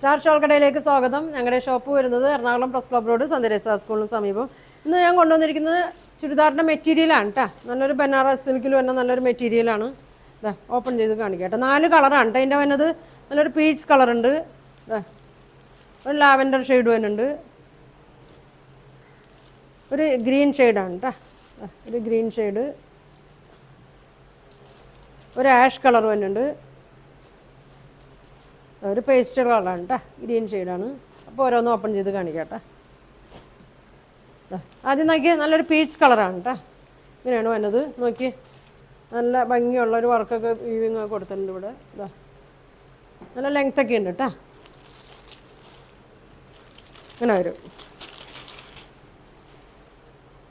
Star shawl കടയിലേക്ക് സ്വാഗതം. ഞങ്ങളുടെ ഷോപ്പ് വരുന്നത് എറണാകുളം പ്രസ് ക്ലബ് റോഡ് സന്ധ്യരേസ സ്കൂളിന് സമീപം. ഇന്ന് ഞാൻ കൊണ്ടുവന്നിരിക്കുന്നത് ചുരിദാറിൻ്റെ മെറ്റീരിയലാണ് കേട്ടോ. നല്ലൊരു ബനാറസ് സിൽക്കിൽ വരുന്ന നല്ലൊരു മെറ്റീരിയലാണ്. ഇതാ ഓപ്പൺ ചെയ്ത് കാണിക്കാം കേട്ടോ. 4 കളറാണ് കേട്ടോ. ഇതിൻ്റെ വന്നത് നല്ലൊരു പീച്ച് കളറുണ്ട്, ഒരു ലാവൻഡർ ഷെയ്ഡ് വരുന്നുണ്ട്, ഒരു ഗ്രീൻ ഷെയ്ഡാണ് കേട്ടോ. ഒരു ഗ്രീൻ ഷെയ്ഡ്, ഒരു ആഷ് കളർ വരുന്നുണ്ട്, ഒരു പേസ്റ്റൽ കളറാണ് കേട്ടോ. ഗ്രീൻ ഷെയ്ഡാണ്. അപ്പോൾ ഓരോന്നും ഓപ്പൺ ചെയ്ത് കാണിക്കാം കേട്ടോ. ആദ്യം നോക്കിയേ, നല്ലൊരു പീച്ച് കളറാണ് കേട്ടോ. ഇങ്ങനെയാണ് വന്നത്. നോക്കിയേ, നല്ല ഭംഗിയുള്ളൊരു വർക്കൊക്കെ വീവിങ് ഒക്കെ കൊടുത്തിട്ടുണ്ട് ഇവിടെ. ഇതാ നല്ല ലെങ്ത്തൊക്കെ ഉണ്ട് കേട്ടോ. ഇങ്ങനെ വരും.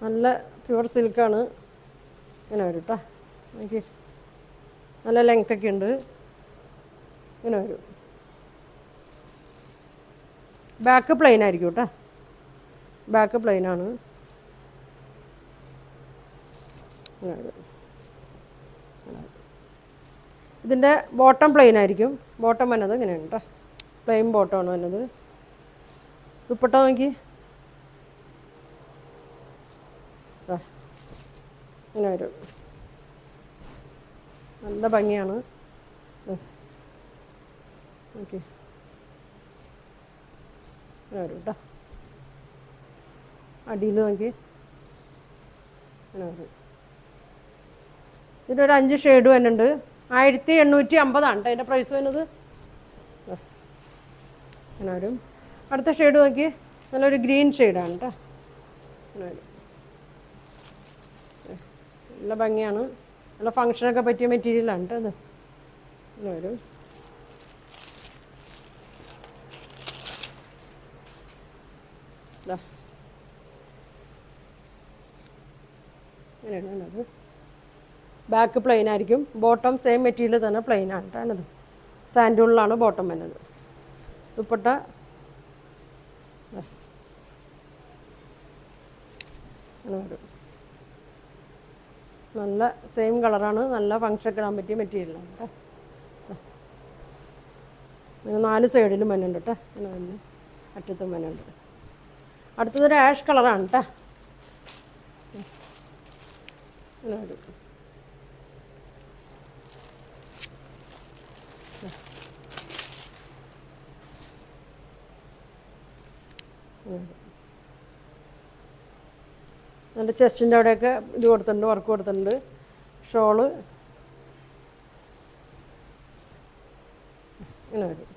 നല്ല പ്യുവർ സിൽക്കാണ്. ഇങ്ങനെ വരും കേട്ടോ. നോക്കി നല്ല ലെങ്ത്തൊക്കെ ഉണ്ട്. ഇങ്ങനെ വരും. ബാക്ക് പ്ലെയിൻ ആയിരിക്കും കേട്ടോ. ബാക്ക് പ്ലെയിനാണ്. ഇതിൻ്റെ ബോട്ടം പ്ലെയിൻ ആയിരിക്കും. ബോട്ടം വന്നത് ഇങ്ങനെയാണ് കേട്ടോ. പ്ലെയിൻ ബോട്ടമാണ് വന്നത്. ദുപ്പട്ട നോക്കി ഇങ്ങനെ വരും. നല്ല ഭംഗിയാണ്. ഓക്കെ, ഇങ്ങനെ വരും കേട്ടോ. അടിയിൽ നോക്കി ഇങ്ങനെ വരും. ഇതിനൊരു 5 ഷെയ്ഡ് വരുന്നുണ്ട്. 1850 കേട്ടോ അതിൻ്റെ പ്രൈസ് വരുന്നത്. ഇങ്ങനെ വരും. അടുത്ത ഷെയ്ഡ് നോക്കി, നല്ലൊരു ഗ്രീൻ ഷെയ്ഡാണ് കേട്ടോ. ഇങ്ങനെ വരും. നല്ല ഭംഗിയാണ്. നല്ല ഫങ്ഷനൊക്കെ പറ്റിയ മെറ്റീരിയലാണ് കേട്ടോ ഇത്. ഇങ്ങനെ വരും. ഇങ്ങനെയാണ് അത്. ബാക്ക് പ്ലെയിൻ ആയിരിക്കും. ബോട്ടം സെയിം മെറ്റീരിയൽ തന്നെ പ്ലെയിൻ ആണ് കേട്ടോ. ഇത് സാൻഡൂളിലാണ് ബോട്ടം വരുന്നത്. ദുപ്പട്ട അങ്ങനെ വരും. നല്ല സെയിം കളറാണ്. നല്ല ഫങ്ഷനൊക്കെ ഇടാൻ പറ്റിയ മെറ്റീരിയലാണ് കേട്ടോ. ഇങ്ങനെ 4 സൈഡിലും വരുന്നുണ്ട് കേട്ടോ. ഇങ്ങനെ തന്നെ അറ്റത്തും വരുന്നുണ്ട്. അടുത്തതൊരു ആഷ് കളറാണ് കേട്ടോ. ഇങ്ങനെ വരും. നല്ല ചെസ്റ്റിൻ്റെ അവിടെയൊക്കെ ഇത് കൊടുത്തിട്ടുണ്ട്, വർക്ക് കൊടുത്തിട്ടുണ്ട്. ഷോള് ഇങ്ങനെ വരും.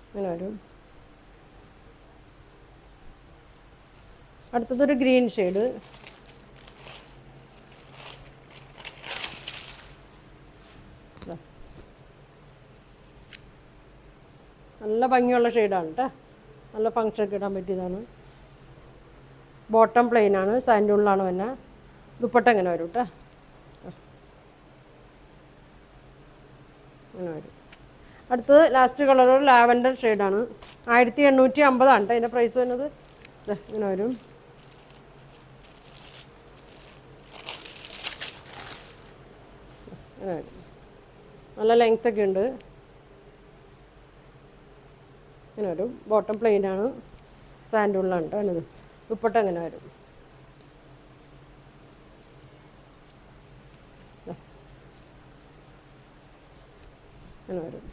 ഇങ്ങനെ വരും. അടുത്തതൊരു ഗ്രീൻ ഷെയ്ഡ്. നല്ല ഭംഗിയുള്ള ഷെയ്ഡാണ് കേട്ടോ. നല്ല ഫങ്ഷനൊക്കെ ഇടാൻ പറ്റിയതാണ്. ബോട്ടം പ്ലെയിനാണ്. സാൻഡൂളിലാണ് പിന്നെ. ദുപ്പട്ട ഇങ്ങനെ വരും കേട്ടോ. ഇങ്ങനെ വരും. അടുത്തത് ലാസ്റ്റ് കളർ ഒരു ലാവൻഡർ ഷെയ്ഡാണ്. 1850 കേട്ടോ അതിൻ്റെ പ്രൈസ് വരുന്നത്. ഇങ്ങനെ വരും. ഇങ്ങനെ വരും. നല്ല ലെങ്ത്തൊക്കെ ഉണ്ട്. ഇങ്ങനെ വരും. ബോട്ടം പ്ലെയിനാണ്. സാൻഡൂളിലാണ് കേട്ടോ വേണത്. ദുപ്പട്ട ഇങ്ങനെ വരും. ഇങ്ങനെ വരും.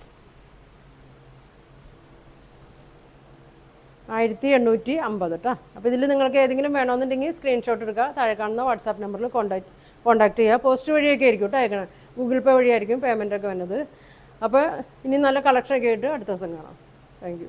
1850 കേട്ടോ. അപ്പോൾ ഇതിൽ നിങ്ങൾക്ക് ഏതെങ്കിലും വേണമെന്നുണ്ടെങ്കിൽ സ്ക്രീൻഷോട്ട് എടുക്കുക. താഴെ കാണുന്ന വാട്സാപ്പ് നമ്പറിൽ കോൺടാക്ട് ചെയ്യുക. പോസ്റ്റ് വഴിയൊക്കെ ആയിരിക്കും കേട്ടോ അയക്കണം. ഗൂഗിൾ പേ വഴിയായിരിക്കും പേയ്മെൻറ്റൊക്കെ വരുന്നത്. അപ്പോൾ ഇനി നല്ല കളക്ഷനൊക്കെ ആയിട്ട് അടുത്ത ദിവസം കാണാം. Thank you.